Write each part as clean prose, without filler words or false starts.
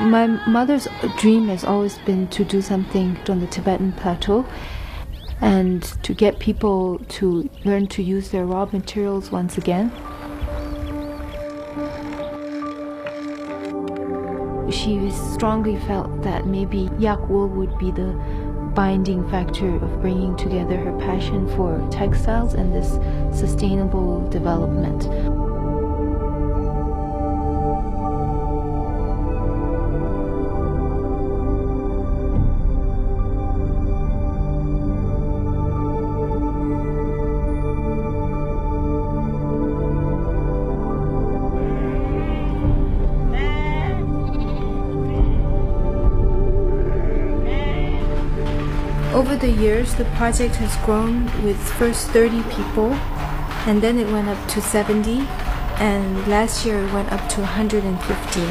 My mother's dream has always been to do something on the Tibetan plateau and to get people to learn to use their raw materials once again. She strongly felt that maybe yak wool would be the binding factor of bringing together her passion for textiles and this sustainable development. Over the years, the project has grown with first 30 people, and then it went up to 70, and last year it went up to 115.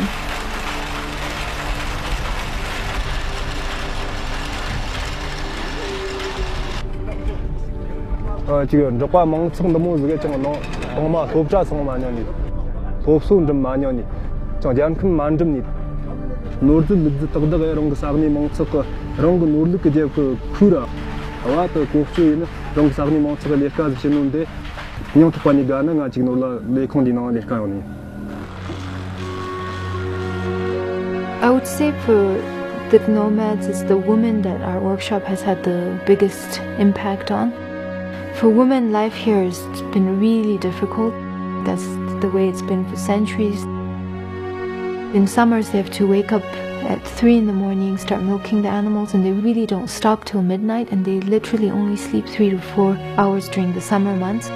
지금 저과 멍청 너무 그게 정말 정말 돕자 성마녀니 돕수 좀 마녀니 정장 큰 만점니 노르드 뜨거다가 이런 거 사그니 멍청거 이런 거 노르드 그제 그 쿠라 와또 고추이는 이런 거 사그니 멍청거 레카즈 지는데 그냥 특관이 가는 아직 놀라 레콘디나 레카오니. I would say for the nomads, it's the women that our workshop has had the biggest impact on. For women, life here has been really difficult. That's the way it's been for centuries. In summers, they have to wake up at 3 in the morning, start milking the animals, and they really don't stop till midnight, and they literally only sleep 3 to 4 hours during the summer months.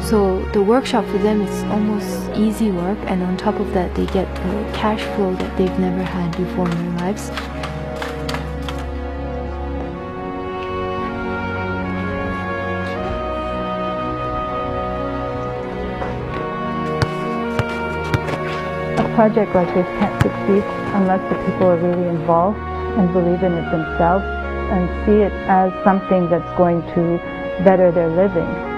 So the workshop for them is almost easy work, and on top of that, they get a cash flow that they've never had before in their lives. A project like this can't succeed unless the people are really involved and believe in it themselves and see it as something that's going to better their living.